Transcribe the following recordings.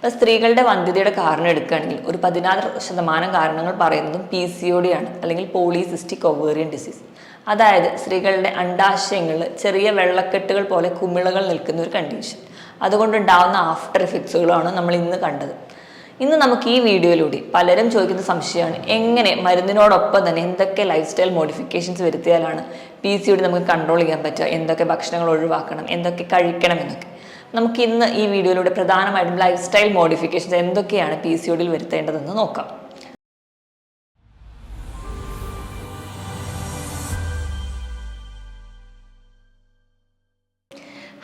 ഇപ്പോൾ സ്ത്രീകളുടെ വന്ധ്യതയുടെ കാരണം എടുക്കുകയാണെങ്കിൽ ഒരു 16% കാരണങ്ങൾ പറയുന്നതും PCOD ആണ്, അല്ലെങ്കിൽ പോളിസിസ്റ്റിക് ഒവേറിയൻ ഡിസീസ്. അതായത് സ്ത്രീകളുടെ അണ്ഡാശയങ്ങളിൽ ചെറിയ വെള്ളക്കെട്ടുകൾ പോലെ കുമിളകൾ നിൽക്കുന്ന ഒരു കണ്ടീഷൻ. അതുകൊണ്ടുണ്ടാവുന്ന ആഫ്റ്റർ എഫക്ട്സുകളാണ് നമ്മൾ ഇന്ന് കണ്ടത്. ഇന്ന് നമുക്ക് ഈ വീഡിയോയിലൂടെ പലരും ചോദിക്കുന്ന സംശയമാണ്, എങ്ങനെ മരുന്നിനോടൊപ്പം തന്നെ എന്തൊക്കെ ലൈഫ് സ്റ്റൈൽ മോഡിഫിക്കേഷൻസ് വരുത്തിയാലാണ് PCOD നമുക്ക് കൺട്രോൾ ചെയ്യാൻ പറ്റുക, എന്തൊക്കെ ഭക്ഷണങ്ങൾ ഒഴിവാക്കണം, എന്തൊക്കെ കഴിക്കണം എന്നൊക്കെ. നമുക്ക് ഇന്ന് ഈ വീഡിയോയിലൂടെ പ്രധാനമായിട്ടും ലൈഫ് സ്റ്റൈൽ മോഡിഫിക്കേഷൻസ് എന്തൊക്കെയാണ് PCODയിൽ വരുത്തേണ്ടതെന്ന് നോക്കാം.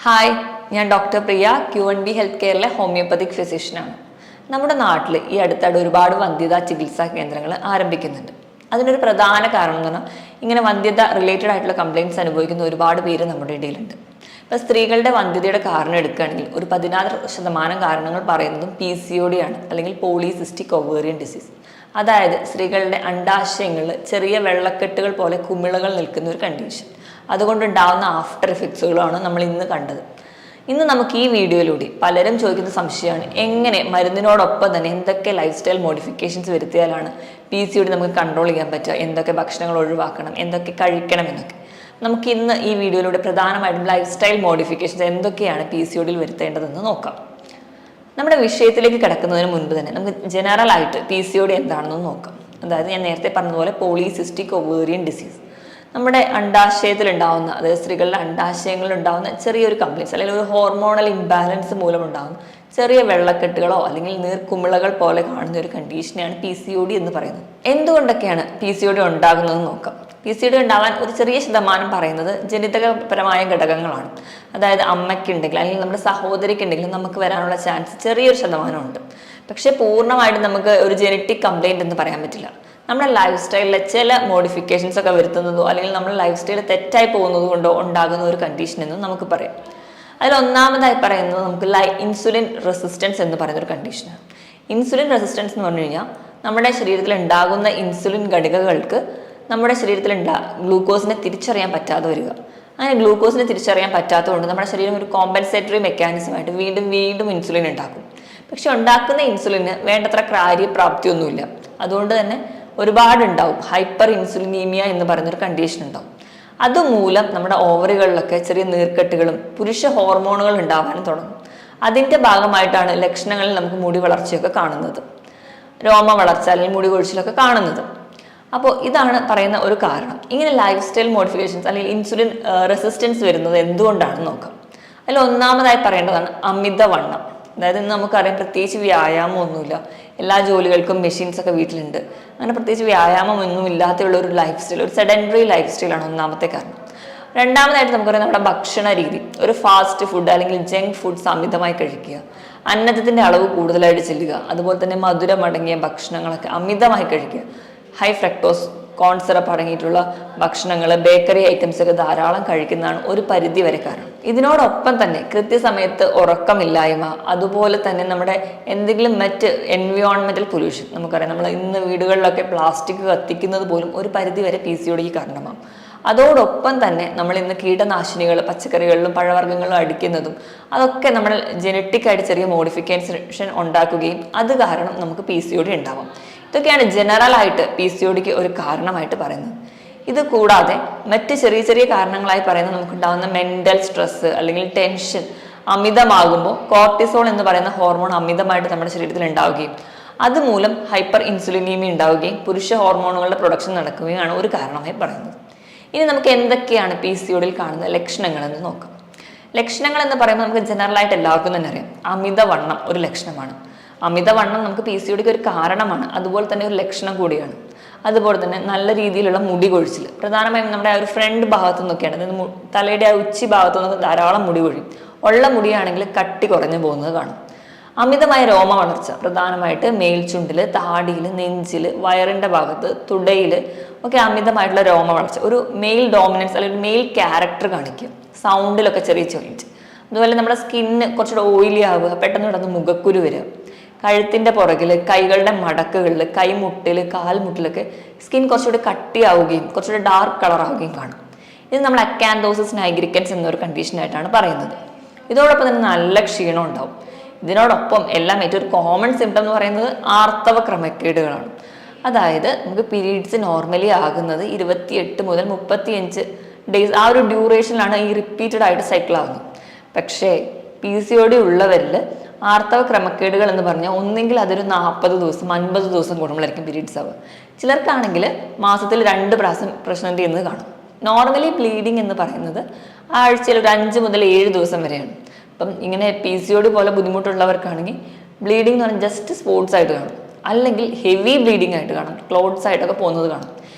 ഹായ്, ഞാൻ ഡോക്ടർ പ്രിയ, QNB ഹെൽത്ത് കെയറിലെ ഹോമിയോപ്പതിക് ഫിസിഷ്യനാണ്. നമ്മുടെ നാട്ടിൽ ഈ അടുത്തിടെ ഒരുപാട് വന്ധ്യതാ ചികിത്സാ കേന്ദ്രങ്ങൾ ആരംഭിക്കുന്നുണ്ട്. അതിനൊരു പ്രധാന കാരണം എന്ന് പറഞ്ഞാൽ ഇങ്ങനെ വന്ധ്യത റിലേറ്റഡ് ആയിട്ടുള്ള കംപ്ലയിൻറ്റ്സ് അനുഭവിക്കുന്ന ഒരുപാട് പേര് നമ്മുടെ ഇടയിലുണ്ട്. ഇപ്പോൾ സ്ത്രീകളുടെ വന്ധ്യതയുടെ കാരണം എടുക്കുകയാണെങ്കിൽ ഒരു 16% കാരണങ്ങൾ പറയുന്നതും PCOD ആണ്, അല്ലെങ്കിൽ പോളിസിസ്റ്റിക് ഒവേറിയൻ ഡിസീസ്. അതായത് സ്ത്രീകളുടെ അണ്ഡാശയങ്ങളിൽ ചെറിയ വെള്ളക്കെട്ടുകൾ പോലെ കുമിളകൾ നിൽക്കുന്ന ഒരു കണ്ടീഷൻ. അതുകൊണ്ടുണ്ടാവുന്ന ആഫ്റ്റർ എഫക്ട്സുകളാണ് നമ്മൾ ഇന്ന് കണ്ടത്. ഇന്ന് നമുക്ക് ഈ വീഡിയോയിലൂടെ പലരും ചോദിക്കുന്ന സംശയമാണ്, എങ്ങനെ മരുന്നിനോടൊപ്പം തന്നെ എന്തൊക്കെ ലൈഫ് സ്റ്റൈൽ മോഡിഫിക്കേഷൻസ് വരുത്തിയാലാണ് PCOD നമുക്ക് കൺട്രോൾ ചെയ്യാൻ പറ്റുക, എന്തൊക്കെ ഭക്ഷണങ്ങൾ ഒഴിവാക്കണം, എന്തൊക്കെ കഴിക്കണം എന്നൊക്കെ. നമുക്ക് ഇന്ന് ഈ വീഡിയോയിലൂടെ പ്രധാനമായിട്ടും ലൈഫ് സ്റ്റൈൽ മോഡിഫിക്കേഷൻസ് എന്തൊക്കെയാണ് PCODയിൽ വരുത്തേണ്ടതെന്ന് നോക്കാം. നമ്മുടെ വിഷയത്തിലേക്ക് കിടക്കുന്നതിന് മുൻപ് തന്നെ നമുക്ക് ജനറൽ ആയിട്ട് PCOD എന്താണെന്ന് നോക്കാം. അതായത് ഞാൻ നേരത്തെ പറഞ്ഞതുപോലെ പോളിസിസ്റ്റിക് ഒവേറിയൻ ഡിസീസ്. നമ്മുടെ അണ്ഡാശയത്തിൽ ഉണ്ടാവുന്ന, അതായത് സ്ത്രീകളുടെ അണ്ഡാശയങ്ങളിൽ ഉണ്ടാവുന്ന ചെറിയൊരു കംപ്ലയിൻസ്, അല്ലെങ്കിൽ ഒരു ഹോർമോണൽ ഇംബാലൻസ് മൂലമുണ്ടാകുന്ന ചെറിയ വെള്ളക്കെട്ടുകളോ അല്ലെങ്കിൽ നീർക്കുമിളകൾ പോലെ കാണുന്ന ഒരു കണ്ടീഷനെയാണ് PCOD എന്ന് പറയുന്നത്. എന്തുകൊണ്ടൊക്കെയാണ് PCOD ഉണ്ടാകുന്നതെന്ന് നോക്കാം. PCOD ഉണ്ടാകാൻ ഒരു ചെറിയ ശതമാനം പറയുന്നത് ജനിതകപരമായ ഘടകങ്ങളാണ്. അതായത് അമ്മയ്ക്കുണ്ടെങ്കിൽ അല്ലെങ്കിൽ നമ്മുടെ സഹോദരിക്കുണ്ടെങ്കിലും നമുക്ക് വരാനുള്ള ചാൻസ് ചെറിയൊരു ശതമാനമുണ്ട്. പക്ഷേ പൂർണ്ണമായിട്ടും നമുക്ക് ഒരു ജനറ്റിക് കംപ്ലയിൻറ്റ് എന്ന് പറയാൻ പറ്റില്ല. നമ്മുടെ ലൈഫ് സ്റ്റൈലിലെ ചില മോഡിഫിക്കേഷൻസ് ഒക്കെ വരുത്തുന്നതോ അല്ലെങ്കിൽ നമ്മുടെ ലൈഫ് സ്റ്റൈൽ തെറ്റായി പോകുന്നത് കൊണ്ടോ ഉണ്ടാകുന്ന ഒരു കണ്ടീഷൻ എന്നും നമുക്ക് പറയാം. അതിൽ ഒന്നാമതായി പറയുന്നത് നമുക്ക് ഇൻസുലിൻ റെസിസ്റ്റൻസ് എന്ന് പറയുന്ന ഒരു കണ്ടീഷനാണ്. ഇൻസുലിൻ റെസിസ്റ്റൻസ് എന്ന് പറഞ്ഞു കഴിഞ്ഞാൽ നമ്മുടെ ശരീരത്തിൽ ഉണ്ടാകുന്ന ഇൻസുലിൻ ഘടികകൾക്ക് നമ്മുടെ ശരീരത്തിൽ ഗ്ലൂക്കോസിനെ തിരിച്ചറിയാൻ പറ്റാതെ വരിക. അങ്ങനെ ഗ്ലൂക്കോസിനെ തിരിച്ചറിയാൻ പറ്റാത്തതുകൊണ്ട് നമ്മുടെ ശരീരം ഒരു കോമ്പൻസേറ്ററി മെക്കാനിസമായിട്ട് വീണ്ടും ഇൻസുലിൻ ഉണ്ടാക്കും. പക്ഷെ ഉണ്ടാക്കുന്ന ഇൻസുലിന് വേണ്ടത്ര കാര്യപ്രാപ്തിയൊന്നുമില്ല. അതുകൊണ്ട് തന്നെ ഒരുപാടുണ്ടാവും ഹൈപ്പർ ഇൻസുലിനീമിയ എന്ന് പറയുന്നൊരു കണ്ടീഷൻ ഉണ്ടാവും. അതുമൂലം നമ്മുടെ ഓവറികളിലൊക്കെ ചെറിയ നീർക്കെട്ടുകളും പുരുഷ ഹോർമോണുകൾ ഉണ്ടാവാനും തുടങ്ങും. അതിൻ്റെ ഭാഗമായിട്ടാണ് ലക്ഷണങ്ങളിൽ നമുക്ക് മുടി വളർച്ചയൊക്കെ കാണുന്നത്, രോമ വളർച്ച അല്ലെങ്കിൽ മുടി കൊഴിച്ചിലൊക്കെ കാണുന്നത്. അപ്പോൾ ഇതാണ് പറയുന്ന ഒരു കാരണം. ഇങ്ങനെ ലൈഫ് സ്റ്റൈൽ മോഡിഫിക്കേഷൻസ് അല്ലെങ്കിൽ ഇൻസുലിൻ റെസിസ്റ്റൻസ് വരുന്നത് എന്തുകൊണ്ടാണെന്ന് നോക്കാം. അതിൽ ഒന്നാമതായി പറയേണ്ടതാണ് അമിതവണ്ണം. അതായത് ഇന്ന് നമുക്കറിയാം, പ്രത്യേകിച്ച് വ്യായാമമൊന്നുമില്ല, എല്ലാ ജോലികൾക്കും മെഷീൻസ് ഒക്കെ വീട്ടിലുണ്ട്. അങ്ങനെ പ്രത്യേകിച്ച് വ്യായാമമൊന്നും ഇല്ലാത്തുള്ള ഒരു ലൈഫ് സ്റ്റൈൽ, ഒരു സെഡൻറ്ററി ലൈഫ് സ്റ്റൈലാണ് ഒന്നാമത്തെ കാരണം. രണ്ടാമതായിട്ട് നമുക്കറിയാം, നമ്മുടെ ഭക്ഷണ രീതി, ഒരു ഫാസ്റ്റ് ഫുഡ് അല്ലെങ്കിൽ ജങ്ക് ഫുഡ്സ് അമിതമായി കഴിക്കുക, അന്നജത്തിൻ്റെ അളവ് കൂടുതലായിട്ട് ചെല്ലുക, അതുപോലെ തന്നെ മധുരമടങ്ങിയ ഭക്ഷണങ്ങളൊക്കെ അമിതമായി കഴിക്കുക, ഹൈ ഫ്രക്ടോസ് കോൺ സിറപ്പ് അടങ്ങിയിട്ടുള്ള ഭക്ഷണങ്ങൾ, ബേക്കറി ഐറ്റംസ് ഒക്കെ ധാരാളം കഴിക്കുന്നതാണ് ഒരു പരിധി വരെ കാരണം. ഇതിനോടൊപ്പം തന്നെ കൃത്യസമയത്ത് ഉറക്കമില്ലായ്മ, അതുപോലെ തന്നെ നമ്മുടെ എന്തെങ്കിലും മറ്റ് എൻവയോൺമെന്റൽ പൊല്യൂഷൻ, നമുക്കറിയാം നമ്മൾ ഇന്ന് വീടുകളിലൊക്കെ പ്ലാസ്റ്റിക് കത്തിക്കുന്നത് പോലും ഒരു പരിധി വരെ PCODക്ക് കാരണമാകും. അതോടൊപ്പം തന്നെ നമ്മൾ ഇന്ന് കീടനാശിനികൾ പച്ചക്കറികളിലും പഴവർഗ്ഗങ്ങളിലും അടിക്കുന്നതും അതൊക്കെ നമ്മൾ ജനറ്റിക്കായിട്ട് ചെറിയ മോഡിഫിക്കേഷൻ ഉണ്ടാക്കുകയും അത് കാരണം നമുക്ക് PCOD ഉണ്ടാവാം. ഇതൊക്കെയാണ് ജനറലായിട്ട് PCODക്ക് ഒരു കാരണമായിട്ട് പറയുന്നത്. ഇത് കൂടാതെ മറ്റ് ചെറിയ കാരണങ്ങളായി പറയുന്നത് നമുക്കുണ്ടാകുന്ന മെൻ്റൽ സ്ട്രെസ് അല്ലെങ്കിൽ ടെൻഷൻ അമിതമാകുമ്പോൾ കോർട്ടിസോൾ എന്ന് പറയുന്ന ഹോർമോൺ അമിതമായിട്ട് നമ്മുടെ ശരീരത്തിൽ ഉണ്ടാവുകയും അതുമൂലം ഹൈപ്പർ ഇൻസുലിനീമി ഉണ്ടാവുകയും പുരുഷ ഹോർമോണുകളുടെ പ്രൊഡക്ഷൻ നടക്കുകയാണ് ഒരു കാരണമായി പറയുന്നത്. ഇനി നമുക്ക് എന്തൊക്കെയാണ് PCODയിൽ കാണുന്ന ലക്ഷണങ്ങളെന്ന് നോക്കാം. ലക്ഷണങ്ങൾ എന്ന് പറയുമ്പോൾ നമുക്ക് ജനറലായിട്ട് എല്ലാവർക്കും തന്നെ അറിയാം, അമിതവണ്ണം ഒരു ലക്ഷണമാണ്. അമിതവണ്ണം നമുക്ക് PCODക്ക് ഒരു കാരണമാണ്, അതുപോലെ തന്നെ ഒരു ലക്ഷണം കൂടിയാണ്. അതുപോലെ തന്നെ നല്ല രീതിയിലുള്ള മുടി കൊഴിച്ചിൽ, പ്രധാനമായും നമ്മുടെ ആ ഒരു ഫ്രണ്ട് ഭാഗത്തു നിന്നൊക്കെയാണ്, അതായത് തലയുടെ ആ ഉച്ചി ഭാഗത്തു നിന്നൊക്കെ ധാരാളം മുടി കൊഴിയും. ഉള്ള മുടിയാണെങ്കിൽ കട്ടി കുറഞ്ഞു പോകുന്നത് കാണും. അമിതമായ രോമ വളർച്ച, പ്രധാനമായിട്ട് മേൽചുണ്ടിൽ, താടിയിൽ, നെഞ്ചിൽ, വയറിൻ്റെ ഭാഗത്ത്, തുടയിൽ ഒക്കെ അമിതമായിട്ടുള്ള രോമ വളർച്ച, ഒരു മെയിൽ ഡോമിനൻസ് അല്ലെങ്കിൽ മെയിൽ ക്യാരക്ടർ കാണിക്കുക. സൗണ്ടിലൊക്കെ ചെറിയ ചേഞ്ച്. അതുപോലെ നമ്മുടെ സ്കിന്ന് കുറച്ചുകൂടെ ഓയിലി ആവുക, പെട്ടെന്ന് കിടന്ന് മുഖക്കുരു വരിക. കഴുത്തിൻ്റെ പുറകിൽ, കൈകളുടെ മടക്കുകളിൽ, കൈമുട്ടിൽ, കാൽമുട്ടിലൊക്കെ സ്കിൻ കുറച്ചുകൂടി കട്ടിയാവുകയും കുറച്ചുകൂടി ഡാർക്ക് കളറാവുകയും കാണും. ഇത് നമ്മൾ അക്കാന്തോസിസ് നൈഗ്രിക്കൻസ് എന്നൊരു കണ്ടീഷനായിട്ടാണ് പറയുന്നത്. ഇതോടൊപ്പം തന്നെ നല്ല ക്ഷീണം ഉണ്ടാവും. ഇതിനോടൊപ്പം എല്ലാം ഏറ്റവും ഒരു കോമൺ സിംറ്റം എന്ന് പറയുന്നത് ആർത്തവ ക്രമക്കേടുകളാണ്. അതായത് നമുക്ക് പീരീഡ്സ് നോർമലി ആകുന്നത് 28 മുതൽ 35 ഡേയ്സ്, ആ ഒരു ഡ്യൂറേഷനിലാണ് ഈ റിപ്പീറ്റഡ് ആയിട്ട് സൈക്കിൾ ആകുന്നത്. പക്ഷേ PCOD ഉള്ളവരിൽ ആർത്തവ ക്രമക്കേടുകൾ എന്ന് പറഞ്ഞാൽ ഒന്നെങ്കിൽ അതൊരു 40 ദിവസം 50 ദിവസം കൂടുമ്പോഴായിരിക്കും പീരീഡ്സ് ആവുക. ചിലർക്കാണെങ്കിൽ മാസത്തിൽ 2 പ്രാവശ്യം പ്രശ്നം ചെയ്യുന്നത് കാണും. നോർമലി ബ്ലീഡിങ് എന്ന് പറയുന്നത് ആഴ്ചയിൽ ഒരു 5 മുതൽ 7 ദിവസം വരെയാണ്. അപ്പം ഇങ്ങനെ PCOD പോലെ ബുദ്ധിമുട്ടുള്ളവർക്കാണെങ്കിൽ ബ്ലീഡിംഗ് എന്ന് പറഞ്ഞാൽ ജസ്റ്റ് സ്പോട്സ് ആയിട്ട് കാണും, അല്ലെങ്കിൽ ഹെവി ബ്ലീഡിംഗ് ആയിട്ട് കാണും, ക്ലോട്ട്സ് ആയിട്ടൊക്കെ പോകുന്നത് കാണും.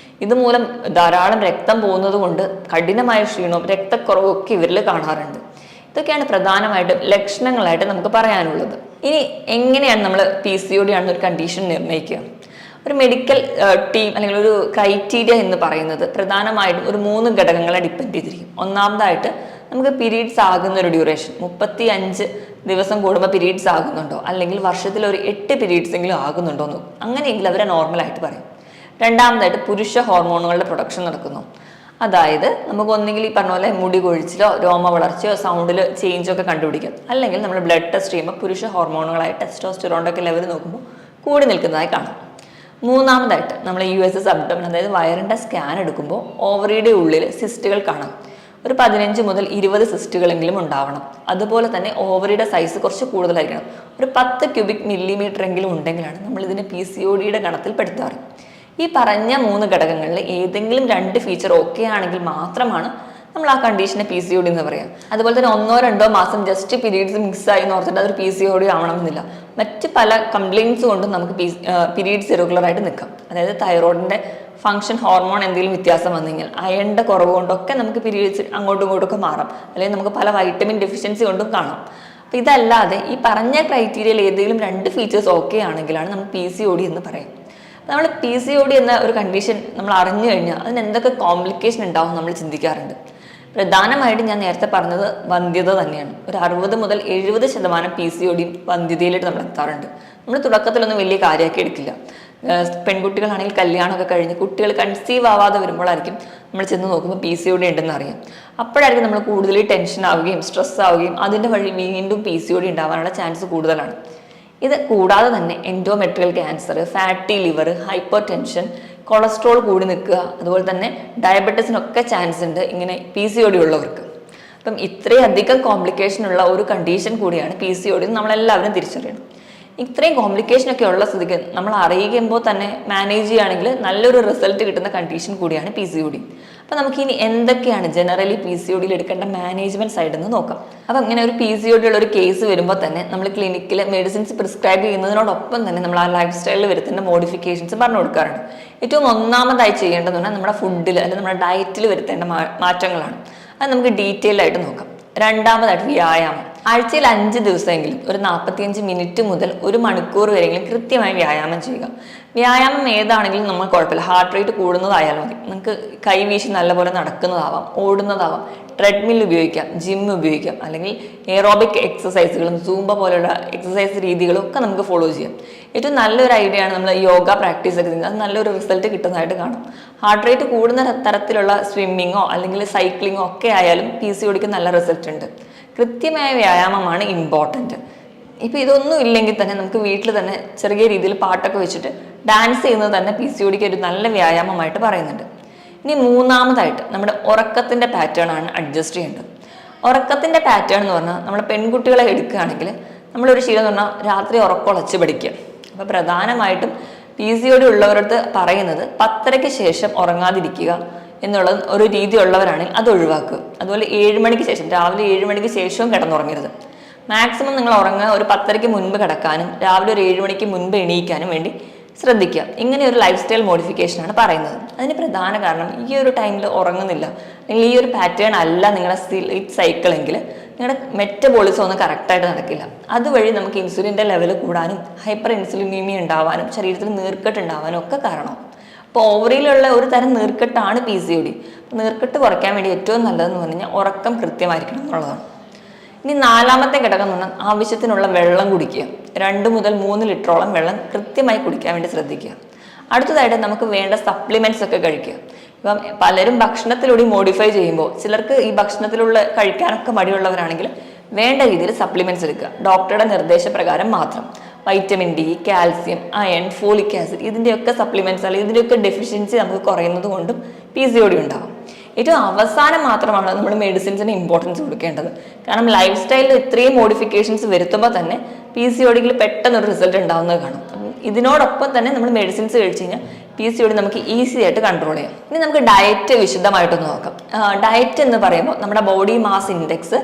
ഇതുമൂലം ധാരാളം രക്തം പോകുന്നത് കൊണ്ട് കഠിനമായ ക്ഷീണവും രക്തക്കുറവും ഒക്കെ ഇവരിൽ കാണാറുണ്ട്. ഇതൊക്കെയാണ് പ്രധാനമായിട്ടും ലക്ഷണങ്ങളായിട്ട് നമുക്ക് പറയാനുള്ളത്. ഇനി എങ്ങനെയാണ് നമ്മൾ PCOD ആണെന്ന് ഒരു കണ്ടീഷൻ നിർണ്ണയിക്കുക? ഒരു മെഡിക്കൽ ടീം അല്ലെങ്കിൽ ഒരു ക്രൈറ്റീരിയ എന്ന് പറയുന്നത് പ്രധാനമായിട്ടും ഒരു 3 ഘടകങ്ങളെ ഡിപ്പെൻഡ് ചെയ്തിരിക്കും. ഒന്നാമതായിട്ട് നമുക്ക് പീരീഡ്സ് ആകുന്ന ഒരു ഡ്യൂറേഷൻ, 35 ദിവസം കൂടുമ്പോൾ പീരീഡ്സ് ആകുന്നുണ്ടോ, അല്ലെങ്കിൽ വർഷത്തിൽ ഒരു 8 പീരീഡ്സ് എങ്കിലും ആകുന്നുണ്ടോ എന്ന്, അങ്ങനെയെങ്കിൽ അവരെ നോർമലായിട്ട് പറയും. രണ്ടാമതായിട്ട് പുരുഷ ഹോർമോണുകളുടെ പ്രൊഡക്ഷൻ നടക്കുന്നു. അതായത് നമുക്ക് ഒന്നെങ്കിൽ ഈ പറഞ്ഞ പോലെ മുടി കൊഴിച്ചിലോ രോമ വളർച്ചയോ സൗണ്ടിൽ ചേഞ്ചോ ഒക്കെ കണ്ടുപിടിക്കാം, അല്ലെങ്കിൽ നമ്മൾ ബ്ലഡ് ടെസ്റ്റ് ചെയ്യുമ്പോൾ പുരുഷ ഹോർമോണുകളായ ടെസ്റ്റോസ്റ്റെറോണിൻ്റെ ഒക്കെ ലെവൽ നോക്കുമ്പോൾ കൂടി നിൽക്കുന്നതായി കാണാം. മൂന്നാമതായിട്ട് നമ്മൾ USS അബ്ഡോമൻ, അതായത് വയറിൻ്റെ സ്കാൻ എടുക്കുമ്പോൾ ഓവറിയുടെ ഉള്ളിൽ സിസ്റ്റുകൾ കാണാം. ഒരു 15 മുതൽ 20 സിസ്റ്റുകളെങ്കിലും ഉണ്ടാവണം. അതുപോലെ തന്നെ ഓവറിയുടെ സൈസ് കുറച്ച് കൂടുതലായിരിക്കണം. ഒരു 10 ക്യൂബിക് മില്ലിമീറ്റർ എങ്കിലും ഉണ്ടെങ്കിലാണ് നമ്മൾ ഇതിനെ PCODയുടെ ഗണത്തിൽ പെടുത്താറ്. ഈ പറഞ്ഞ 3 ഘടകങ്ങളിൽ ഏതെങ്കിലും 2 ഫീച്ചർ ഓക്കെ ആണെങ്കിൽ മാത്രമാണ് നമ്മൾ ആ കണ്ടീഷനെ PCOD എന്ന് പറയാം. അതുപോലെ തന്നെ 1-2 മാസം ജസ്റ്റ് പീരീഡ്സ് മിക്സായി എന്ന് ഓർത്തിട്ട് അതൊരു PCOD ആവണമെന്നില്ല. മറ്റ് പല കംപ്ലയിൻസ് കൊണ്ടും നമുക്ക് പീരീഡ്സ് ഇറഗുലർ ആയിട്ട് നിൽക്കാം. അതായത് തൈറോയിഡിൻ്റെ ഫംഗ്ഷൻ ഹോർമോൺ എന്തെങ്കിലും വ്യത്യാസം വന്നെങ്കിൽ, അയണിൻ്റെ കുറവ് കൊണ്ടൊക്കെ നമുക്ക് പീരീഡ്സ് അങ്ങോട്ടും ഇങ്ങോട്ടും ഒക്കെ മാറാം, അല്ലെങ്കിൽ നമുക്ക് പല വൈറ്റമിൻ ഡെഫിഷ്യൻസി കൊണ്ടും കാണാം. അപ്പം ഇതല്ലാതെ ഈ പറഞ്ഞ ക്രൈറ്റീരിയയിൽ ഏതെങ്കിലും 2 ഫീച്ചേഴ്സ് ഓക്കെ ആണെങ്കിലാണ് നമ്മൾ PCOD എന്ന് പറയും. നമ്മൾ PCOD എന്ന ഒരു കണ്ടീഷൻ നമ്മൾ അറിഞ്ഞു കഴിഞ്ഞാൽ അതിന് എന്തൊക്കെ കോംപ്ലിക്കേഷൻ ഉണ്ടാവും നമ്മൾ ചിന്തിക്കാറുണ്ട്. പ്രധാനമായിട്ടും ഞാൻ നേരത്തെ പറഞ്ഞത് വന്ധ്യത തന്നെയാണ്. ഒരു 60 മുതൽ 70% PCOD വന്ധ്യതയിലേക്ക് നമ്മൾ എത്താറുണ്ട്. നമ്മൾ തുടക്കത്തിലൊന്നും വലിയ കാര്യമാക്കി എടുക്കില്ല. പെൺകുട്ടികളാണെങ്കിൽ കല്യാണമൊക്കെ കഴിഞ്ഞ് കുട്ടികൾ കൺസീവ് ആവാതെ വരുമ്പോഴായിരിക്കും നമ്മൾ ചെന്ന് നോക്കുമ്പോൾ PCOD ഉണ്ടെന്ന് അറിയാം. അപ്പോഴായിരിക്കും നമ്മൾ കൂടുതൽ ടെൻഷൻ ആവുകയും സ്ട്രെസ് ആവുകയും അതിൻ്റെ വഴി വീണ്ടും PCOD ഉണ്ടാവാനുള്ള ചാൻസ് കൂടുതലാണ്. ഇത് കൂടാതെ തന്നെ endometrial cancer, fatty liver, hyper tension, cholesterol കൂടി നിൽക്കുക, അതുപോലെ തന്നെ ഡയബറ്റീസിനൊക്കെ ചാൻസ് ഉണ്ട് ഇങ്ങനെ PCOD ഉള്ളവർക്ക്. അപ്പം ഇത്രയധികം കോംപ്ലിക്കേഷൻ ഉള്ള ഒരു കണ്ടീഷൻ കൂടിയാണ് PCOD എന്ന് നമ്മളെല്ലാവരും തിരിച്ചറിയണം. ഇത്രയും കോംപ്ലിക്കേഷനൊക്കെ ഉള്ള സ്ഥിതിക്ക് നമ്മൾ അറിയിക്കുമ്പോൾ തന്നെ മാനേജ് ചെയ്യുകയാണെങ്കിൽ നല്ലൊരു റിസൾട്ട് കിട്ടുന്ന കണ്ടീഷൻ കൂടിയാണ് PCOD. അപ്പം നമുക്കിനി എന്തൊക്കെയാണ് ജനറലി PCODയിൽ എടുക്കേണ്ട മാനേജ്മെന്റ് സൈഡിൽ നിന്ന് നോക്കാം. അപ്പം ഇങ്ങനെ ഒരു PCOD ഉള്ള ഒരു കേസ് വരുമ്പോൾ തന്നെ നമ്മൾ ക്ലിനിക്കിൽ മെഡിസിൻസ് പ്രിസ്ക്രൈബ് ചെയ്യുന്നതിനോടൊപ്പം തന്നെ നമ്മൾ ആ ലൈഫ് സ്റ്റൈലിൽ വരുത്തേണ്ട മോഡിഫിക്കേഷൻസ് പറഞ്ഞു കൊടുക്കാറുണ്ട്. ഏറ്റവും ഒന്നാമതായി ചെയ്യേണ്ടതെന്ന് പറഞ്ഞാൽ നമ്മുടെ ഫുഡിൽ അല്ലെങ്കിൽ നമ്മുടെ ഡയറ്റിൽ വരുത്തേണ്ട മാറ്റങ്ങളാണ്. അത് നമുക്ക് ഡീറ്റെയിൽ ആയിട്ട് നോക്കാം. രണ്ടാമതായിട്ട് വ്യായാമം. ആഴ്ചയിൽ 5 ദിവസമെങ്കിലും ഒരു 45 മിനിറ്റ് മുതൽ 1 മണിക്കൂർ വരെയെങ്കിലും കൃത്യമായി വ്യായാമം ചെയ്യുക. വ്യായാമം ഏതാണെങ്കിലും നമ്മൾ കുഴപ്പമില്ല, ഹാർട്ട് റേറ്റ് കൂടുന്നതായാലും മതി. നമുക്ക് കൈവീശി നല്ലപോലെ നടക്കുന്നതാവാം, ഓടുന്നതാവാം, ട്രെഡ്മിൽ ഉപയോഗിക്കാം, ജിം ഉപയോഗിക്കാം, അല്ലെങ്കിൽ എയറോബിക് എക്സസൈസുകളും സൂംബ പോലെയുള്ള എക്സസൈസ് രീതികളും ഒക്കെ നമുക്ക് ഫോളോ ചെയ്യാം. ഏറ്റവും നല്ലൊരു ഐഡിയ ആണ് നമ്മൾ യോഗ പ്രാക്ടീസ് ഒക്കെ ചെയ്യുന്നത്. അത് നല്ലൊരു റിസൾട്ട് കിട്ടുന്നതായിട്ട് കാണും. ഹാർട്ട് റേറ്റ് കൂടുന്ന തരത്തിലുള്ള സ്വിമ്മിങ്ങോ അല്ലെങ്കിൽ സൈക്ലിങ്ങോ ഒക്കെ ആയാലും PCODക്ക് നല്ല റിസൾട്ട് ഉണ്ട്. കൃത്യമായ വ്യായാമമാണ് ഇമ്പോർട്ടൻറ്റ്. ഇപ്പോൾ ഇതൊന്നും ഇല്ലെങ്കിൽ തന്നെ നമുക്ക് വീട്ടിൽ തന്നെ ചെറിയ രീതിയിൽ പാട്ടൊക്കെ വെച്ചിട്ട് ഡാൻസ് ചെയ്യുന്നത് തന്നെ PCODക്ക് ഒരു നല്ല വ്യായാമമായിട്ട് പറയുന്നുണ്ട്. ഇനി മൂന്നാമതായിട്ട് നമ്മുടെ ഉറക്കത്തിൻ്റെ പാറ്റേൺ ആണ് അഡ്ജസ്റ്റ് ചെയ്യേണ്ടത്. ഉറക്കത്തിൻ്റെ പാറ്റേൺ എന്ന് പറഞ്ഞാൽ നമ്മുടെ പെൺകുട്ടികളെ എടുക്കുകയാണെങ്കിൽ നമ്മളൊരു ശീലം എന്ന് പറഞ്ഞാൽ രാത്രി ഉറക്കമുളച്ച് പഠിക്കുക. അപ്പോൾ പ്രധാനമായിട്ടും PCOD ഉള്ളവരടുത്ത് പറയുന്നത് 10:30 ശേഷം ഉറങ്ങാതിരിക്കുക എന്നുള്ള ഒരു രീതി ഉള്ളവരാണെങ്കിൽ അത് ഒഴിവാക്കുക. അതുപോലെ 7 മണിക്ക് ശേഷം, രാവിലെ 7 മണിക്ക് ശേഷവും കിടന്നുറങ്ങരുത്. മാക്സിമം നിങ്ങൾ ഉറങ്ങുക ഒരു 10:30 മുൻപ് കിടക്കാനും രാവിലെ ഒരു 7 മണിക്ക് മുൻപ് എണീക്കാനും വേണ്ടി ശ്രദ്ധിക്കുക. ഇങ്ങനെ ഒരു ലൈഫ് സ്റ്റൈൽ മോഡിഫിക്കേഷനാണ് പറയുന്നത്. അതിന് പ്രധാന കാരണം ഈ ഒരു ടൈമിൽ ഉറങ്ങുന്നില്ല അല്ലെങ്കിൽ ഈ ഒരു പാറ്റേൺ അല്ല നിങ്ങളുടെ സ്ലീപ്പ് സൈക്കിൾ എങ്കിൽ നിങ്ങളുടെ മെറ്റബോളിസം ഒന്നും കറക്റ്റായിട്ട് നടക്കില്ല. അതുവഴി നമുക്ക് ഇൻസുലിൻ്റെ ലെവൽ കൂടാനും ഹൈപ്പർ ഇൻസുലിനീമിയ ഉണ്ടാവാനും ശരീരത്തിൽ നീർക്കെട്ട് ഉണ്ടാവാനും ഒക്കെ കാരണം. അപ്പോൾ ഓവറിയിലുള്ള ഒരു തരം നീർക്കെട്ടാണ് PCOD. നീർക്കെട്ട് കുറയ്ക്കാൻ വേണ്ടി ഏറ്റവും നല്ലതെന്ന് പറഞ്ഞു കഴിഞ്ഞാൽ ഉറക്കം കൃത്യമായിരിക്കണം എന്നുള്ളതാണ്. ഇനി നാലാമത്തെ ഘടകം എന്ന് പറഞ്ഞാൽ ആവശ്യത്തിനുള്ള വെള്ളം കുടിക്കുക. 2 മുതൽ 3 ലിറ്ററോളം വെള്ളം കൃത്യമായി കുടിക്കാൻ വേണ്ടി ശ്രദ്ധിക്കുക. അടുത്തതായിട്ട് നമുക്ക് വേണ്ട സപ്ലിമെന്റ്സ് ഒക്കെ കഴിക്കുക. ഇപ്പം പലരും ഭക്ഷണത്തിലൂടെ മോഡിഫൈ ചെയ്യുമ്പോൾ ചിലർക്ക് ഈ ഭക്ഷണത്തിലുള്ള കഴിക്കാനൊക്കെ മടിയുള്ളവരാണെങ്കിൽ വേണ്ട രീതിയിൽ സപ്ലിമെന്റ്സ് എടുക്കുക, ഡോക്ടറുടെ നിർദ്ദേശപ്രകാരം മാത്രം. Vitamin D, calcium, iron, folic acid ഇതിൻ്റെയൊക്കെ സപ്ലിമെന്റ്സ് അല്ലെങ്കിൽ ഇതിൻ്റെയൊക്കെ ഡെഫിഷ്യൻസി നമുക്ക് കുറയുന്നത് കൊണ്ടും PCOD ഉണ്ടാകും. ഏറ്റവും അവസാനം മാത്രമാണ് നമ്മൾ മെഡിസിൻസിന് ഇമ്പോർട്ടൻസ് കൊടുക്കേണ്ടത്. കാരണം ലൈഫ് സ്റ്റൈലിൽ ഇത്രയും മോഡിഫിക്കേഷൻസ് വരുത്തുമ്പോൾ തന്നെ PCODയിൽ പെട്ടെന്നൊരു റിസൾട്ട് ഉണ്ടാവുന്നത് കാണും. ഇതിനോടൊപ്പം തന്നെ നമ്മൾ മെഡിസിൻസ് കഴിച്ചു കഴിഞ്ഞാൽ PCOD നമുക്ക് ഈസി ആയിട്ട് കൺട്രോൾ ചെയ്യാം. ഇനി നമുക്ക് ഡയറ്റ് വിശദമായിട്ടൊന്ന് നോക്കാം. ഡയറ്റ് എന്ന് പറയുമ്പോൾ നമ്മുടെ ബോഡി മാസ് ഇൻഡെക്സ്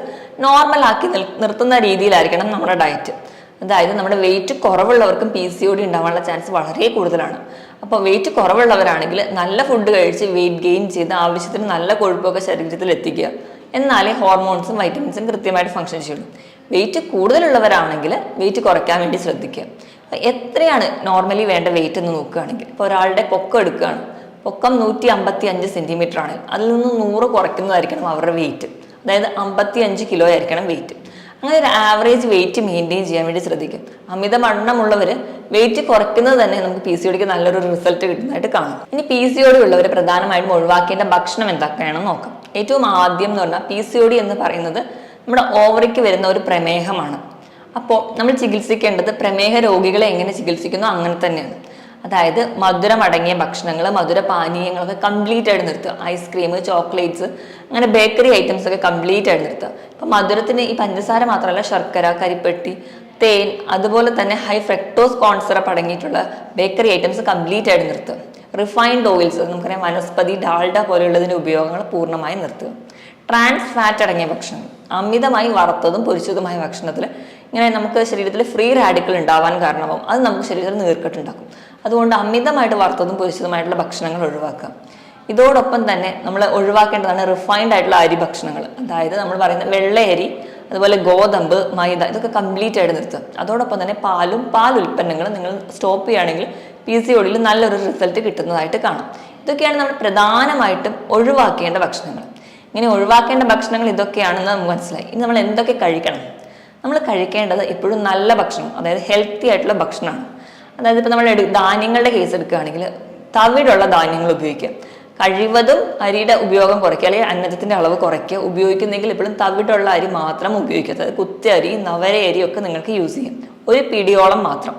നോർമൽ ആക്കി നിർത്തുന്ന രീതിയിലായിരിക്കണം നമ്മുടെ ഡയറ്റ്. അതായത് നമ്മുടെ വെയിറ്റ് കുറവുള്ളവർക്കും PCOD ഉണ്ടാവാനുള്ള ചാൻസ് വളരെ കൂടുതലാണ്. അപ്പോൾ വെയിറ്റ് കുറവുള്ളവരാണെങ്കിൽ നല്ല ഫുഡ് കഴിച്ച് വെയിറ്റ് ഗെയിൻ ചെയ്ത് ആവശ്യത്തിന് നല്ല കൊഴുപ്പൊക്കെ ശരീരത്തിൽ എത്തിക്കുക. എന്നാലേ ഹോർമോൺസും വൈറ്റമിൻസും കൃത്യമായിട്ട് ഫങ്ഷൻ ചെയ്യുള്ളൂ. വെയിറ്റ് കൂടുതലുള്ളവരാണെങ്കിൽ വെയിറ്റ് കുറയ്ക്കാൻ വേണ്ടി ശ്രദ്ധിക്കുക. എത്രയാണ് നോർമലി വേണ്ട വെയിറ്റ് എന്ന് നോക്കുകയാണെങ്കിൽ, ഇപ്പോൾ ഒരാളുടെ പൊക്കം എടുക്കുകയാണ്, പൊക്കം 155 സെൻറ്റിമീറ്റർ ആണ്, അതിൽ നിന്ന് 100 കുറയ്ക്കുന്നതായിരിക്കണം അവരുടെ വെയിറ്റ്. അതായത് 55 കിലോ ആയിരിക്കണം വെയിറ്റ്. അങ്ങനെ ഒരു ആവറേജ് വെയിറ്റ് മെയിൻറ്റെയിൻ ചെയ്യാൻ വേണ്ടി ശ്രദ്ധിക്കും. അമിതവണ്ണമുള്ളവർ വെയിറ്റ് കുറയ്ക്കുന്നത് തന്നെ നമുക്ക് PCODക്ക് നല്ലൊരു റിസൾട്ട് കിട്ടുന്നതായിട്ട് കാണാം. ഇനി PCOD ഉള്ളവർ പ്രധാനമായിട്ടും ഒഴിവാക്കേണ്ട ഭക്ഷണം എന്തൊക്കെയാണെന്ന് നോക്കാം. ഏറ്റവും ആദ്യം എന്ന് പറഞ്ഞാൽ PCOD എന്ന് പറയുന്നത് നമ്മുടെ ഓവറിക്ക് വരുന്ന ഒരു പ്രമേഹമാണ്. അപ്പോൾ നമ്മൾ ചികിത്സിക്കേണ്ടത് പ്രമേഹ രോഗികളെ എങ്ങനെ ചികിത്സിക്കുന്നോ അങ്ങനെ തന്നെയാണ്. അതായത് മധുരം അടങ്ങിയ ഭക്ഷണങ്ങൾ, മധുര പാനീയങ്ങളൊക്കെ കംപ്ലീറ്റ് ആയിട്ട് നിർത്തുക. ഐസ്ക്രീം, ചോക്ലേറ്റ്സ്, അങ്ങനെ ബേക്കറി ഐറ്റംസ് ഒക്കെ കംപ്ലീറ്റ് ആയിട്ട് നിർത്തുക. ഇപ്പം മധുരത്തിന് ഈ പഞ്ചസാര മാത്രമല്ല, ശർക്കര, കരിപ്പെട്ടി, തേൻ, അതുപോലെ തന്നെ ഹൈ ഫ്രക്ടോസ് കോൺ സിറപ്പ് അടങ്ങിയിട്ടുള്ള ബേക്കറി ഐറ്റംസ് കംപ്ലീറ്റ് ആയിട്ട് നിർത്തുക. റിഫൈൻഡ് ഓയിൽസ്, നമുക്കറിയാം വനസ്പതി, ഡാൽഡ പോലെയുള്ളതിൻ്റെ ഉപയോഗങ്ങൾ പൂർണ്ണമായും നിർത്തുക. ട്രാൻസ് ഫാറ്റ് അടങ്ങിയ ഭക്ഷണം, അമിതമായി വറുത്തതും പൊരിച്ചതുമായ ഭക്ഷണത്തിൽ ഇങ്ങനെ നമുക്ക് ശരീരത്തിൽ ഫ്രീ റാഡിക്കൽ ഉണ്ടാവാൻ കാരണമാവും. അത് നമുക്ക് ശരീരത്തിൽ നീർക്കെട്ടുണ്ടാക്കും. അതുകൊണ്ട് അമിതമായിട്ട് വറുത്തതും പൊരിച്ചതുമായിട്ടുള്ള ഭക്ഷണങ്ങൾ ഒഴിവാക്കുക. ഇതോടൊപ്പം തന്നെ നമ്മൾ ഒഴിവാക്കേണ്ടതാണ് റിഫൈൻഡ് ആയിട്ടുള്ള അരി ഭക്ഷണങ്ങൾ. അതായത് നമ്മൾ പറയുന്ന വെള്ളയരി, അതുപോലെ ഗോതമ്പ്, മൈദ, ഇതൊക്കെ കംപ്ലീറ്റ് ആയിട്ട് നിർത്തുക. അതോടൊപ്പം തന്നെ പാലുൽപ്പന്നങ്ങൾ നിങ്ങൾ സ്റ്റോപ്പ് ചെയ്യുകയാണെങ്കിൽ PCODയിൽ നല്ലൊരു റിസൾട്ട് കിട്ടുന്നതായിട്ട് കാണാം. ഇതൊക്കെയാണ് നമ്മൾ പ്രധാനമായിട്ടും ഒഴിവാക്കേണ്ട ഭക്ഷണങ്ങൾ. ഇങ്ങനെ ഒഴിവാക്കേണ്ട ഭക്ഷണങ്ങൾ ഇതൊക്കെയാണെന്ന് നമുക്ക് മനസ്സിലായി. ഇനി നമ്മൾ എന്തൊക്കെ കഴിക്കണം? നമ്മൾ കഴിക്കേണ്ടത് എപ്പോഴും നല്ല ഭക്ഷണം, അതായത് ഹെൽത്തി ആയിട്ടുള്ള ഭക്ഷണമാണ്. അതായത് ഇപ്പോൾ നമ്മൾ ധാന്യങ്ങളുടെ കേസ് എടുക്കുകയാണെങ്കിൽ തവിടുള്ള ധാന്യങ്ങൾ ഉപയോഗിക്കുക. കഴിവതും അരിയുടെ ഉപയോഗം കുറയ്ക്കുക, അല്ലെങ്കിൽ അന്നജത്തിൻ്റെ അളവ് കുറയ്ക്കുക. ഉപയോഗിക്കുന്നെങ്കിൽ എപ്പോഴും തവിടുള്ള അരി മാത്രം ഉപയോഗിക്കുക. അതായത് കുത്തിയരി, നവരയരി ഒക്കെ നിങ്ങൾക്ക് യൂസ് ചെയ്യാം. ഒരു പിടിയോളം മാത്രം.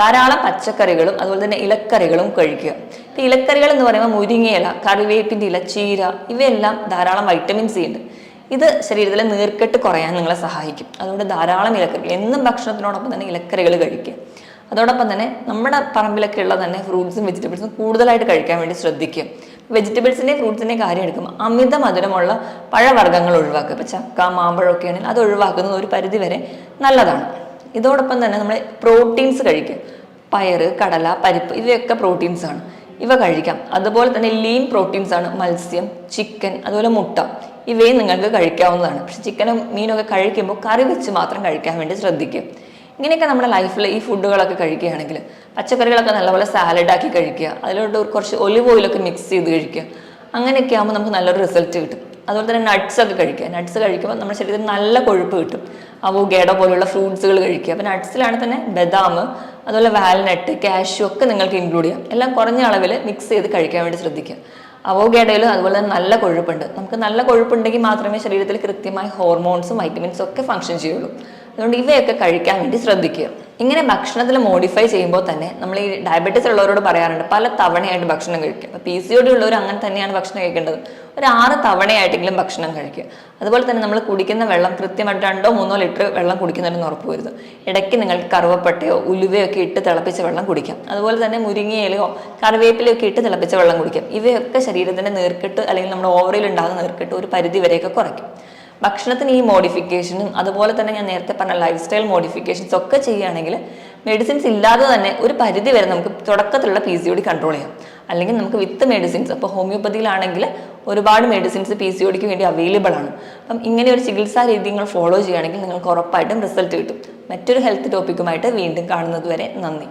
ധാരാളം പച്ചക്കറികളും അതുപോലെ തന്നെ ഇലക്കറികളും കഴിക്കുക. ഇപ്പം ഇലക്കറികൾ എന്ന് പറയുമ്പോൾ മുരിങ്ങയില, കറിവേപ്പിൻ്റെ ഇല, ചീര, ഇവയെല്ലാം ധാരാളം വൈറ്റമിൻ സി ഉണ്ട്. ഇത് ശരീരത്തിലെ നീർക്കെട്ട് കുറയാൻ നിങ്ങളെ സഹായിക്കും. അതുകൊണ്ട് ധാരാളം ഇലക്കറികൾ, എന്നും ഭക്ഷണത്തിനോടൊപ്പം തന്നെ ഇലക്കറികൾ കഴിക്കുക. അതോടൊപ്പം തന്നെ നമ്മുടെ പറമ്പിലൊക്കെ ഉള്ള തന്നെ ഫ്രൂട്ട്സും വെജിറ്റബിൾസും കൂടുതലായിട്ട് കഴിക്കാൻ വേണ്ടി ശ്രദ്ധിക്കുക. വെജിറ്റബിൾസിൻ്റെയും ഫ്രൂട്ട്സിൻ്റെയും കാര്യം എടുക്കുമ്പോൾ അമിത മധുരമുള്ള പഴവർഗ്ഗങ്ങൾ ഒഴിവാക്കുക. ഇപ്പോൾ ചക്ക, മാമ്പഴമൊക്കെ ആണെങ്കിൽ അത് ഒഴിവാക്കുന്നത് ഒരു പരിധി വരെ നല്ലതാണ്. ഇതോടൊപ്പം തന്നെ നമ്മൾ പ്രോട്ടീൻസ് കഴിക്കുക. പയറ്, കടല, പരിപ്പ്, ഇവയൊക്കെ പ്രോട്ടീൻസ് ആണ്, ഇവ കഴിക്കാം. അതുപോലെ തന്നെ ലീൻ പ്രോട്ടീൻസ് ആണ് മത്സ്യം, ചിക്കൻ, അതുപോലെ മുട്ട, ഇവയും നിങ്ങൾക്ക് കഴിക്കാവുന്നതാണ്. പക്ഷെ ചിക്കനും മീനൊക്കെ കഴിക്കുമ്പോൾ കറി വെച്ച് മാത്രം കഴിക്കാൻ വേണ്ടി ശ്രദ്ധിക്കുക. ഇങ്ങനെയൊക്കെ നമ്മുടെ ലൈഫിൽ ഈ ഫുഡുകളൊക്കെ കഴിക്കുകയാണെങ്കിൽ, പച്ചക്കറികളൊക്കെ നല്ലപോലെ സാലഡാക്കി കഴിക്കുക, അതിലോട്ട് കുറച്ച് ഒലിവ് ഓയിലൊക്കെ മിക്സ് ചെയ്ത് കഴിക്കുക. അങ്ങനെയൊക്കെ ആകുമ്പോൾ നമുക്ക് നല്ലൊരു റിസൾട്ട് കിട്ടും. അതുപോലെ തന്നെ നട്ട്സ് ഒക്കെ കഴിക്കുക. നട്ട്സ് കഴിക്കുമ്പോൾ നമ്മുടെ ശരീരത്തിൽ നല്ല കൊഴുപ്പ് കിട്ടും. അവോക്കാഡോ പോലുള്ള ഫ്രൂട്ട്സുകൾ കഴിക്കുക. അപ്പോൾ നട്ട്സിലാണ് തന്നെ ബദാം, അതുപോലെ വാൽനട്ട്, കാഷ്യൂ ഒക്കെ നിങ്ങൾക്ക് ഇൻക്ലൂഡ് ചെയ്യാം. എല്ലാം കുറഞ്ഞ അളവിൽ മിക്സ് ചെയ്ത് കഴിക്കാൻ വേണ്ടി ശ്രദ്ധിക്കുക. അവോക്കാഡോയിൽ അതുപോലെ തന്നെ നല്ല കൊഴുപ്പുണ്ട്. നമുക്ക് നല്ല കൊഴുപ്പുണ്ടെങ്കിൽ മാത്രമേ ശരീരത്തിൽ കൃത്യമായി ഹോർമോൺസും വൈറ്റമിൻസും ഒക്കെ ഫങ്ഷൻ ചെയ്യുള്ളൂ. അതുകൊണ്ട് ഇവയൊക്കെ കഴിക്കാൻ വേണ്ടി ശ്രദ്ധിക്കുക. ഇങ്ങനെ ഭക്ഷണത്തിൽ മോഡിഫൈ ചെയ്യുമ്പോൾ തന്നെ നമ്മൾ ഈ ഡയബറ്റീസ് ഉള്ളവരോട് പറയാറുണ്ട് പല തവണയായിട്ട് ഭക്ഷണം കഴിക്കുക. അപ്പോൾ PCOD ഉള്ളവർ അങ്ങനെ തന്നെയാണ് ഭക്ഷണം കഴിക്കേണ്ടത്. ഒരു 6 തവണയായിട്ടെങ്കിലും ഭക്ഷണം കഴിക്കുക. അതുപോലെ തന്നെ നമ്മൾ കുടിക്കുന്ന വെള്ളം കൃത്യമായിട്ട് 2-3 ലിറ്റർ വെള്ളം കുടിക്കുന്നതിന് ഉറപ്പ് വരുത്. ഇടയ്ക്ക് നിങ്ങൾക്ക് കറുവപ്പട്ടയോ ഉലുവയോ ഒക്കെ ഇട്ട് തിളപ്പിച്ച വെള്ളം കുടിക്കാം. അതുപോലെ തന്നെ മുരിങ്ങയിലയോ കറിവേപ്പിലയോ ഒക്കെ ഇട്ട് തിളപ്പിച്ച വെള്ളം കുടിക്കാം. ഇവയൊക്കെ ശരീരത്തിൻ്റെ നീർക്കെട്ട് അല്ലെങ്കിൽ നമ്മുടെ ഓവറിൽ ഉണ്ടാകുന്ന നീർക്കെട്ട് ഒരു പരിധി വരെയൊക്കെ കുറയ്ക്കും. ഭക്ഷണത്തിന് ഈ മോഡിഫിക്കേഷനും അതുപോലെ തന്നെ ഞാൻ നേരത്തെ പറഞ്ഞ ലൈഫ് സ്റ്റൈൽ മോഡിഫിക്കേഷൻസ് ഒക്കെ ചെയ്യുകയാണെങ്കിൽ മെഡിസിൻസ് ഇല്ലാതെ തന്നെ ഒരു പരിധി വരെ നമുക്ക് തുടക്കത്തിലുള്ള PCOD കൺട്രോൾ ചെയ്യാം. അല്ലെങ്കിൽ നമുക്ക് വിത്ത് മെഡിസിൻസ്, അപ്പോൾ ഹോമിയോപ്പതിയിലാണെങ്കിൽ ഒരുപാട് മെഡിസിൻസ് PCODക്ക് വേണ്ടി അവൈലബിൾ ആണ്. അപ്പം ഇങ്ങനെ ഒരു ചികിത്സാ രീതി നിങ്ങൾ ഫോളോ ചെയ്യുകയാണെങ്കിൽ നിങ്ങൾക്ക് ഉറപ്പായിട്ടും റിസൾട്ട് കിട്ടും. മറ്റൊരു ഹെൽത്ത് ടോപ്പിക്കുമായിട്ട് വീണ്ടും കാണുന്നത് വരെ നന്ദി.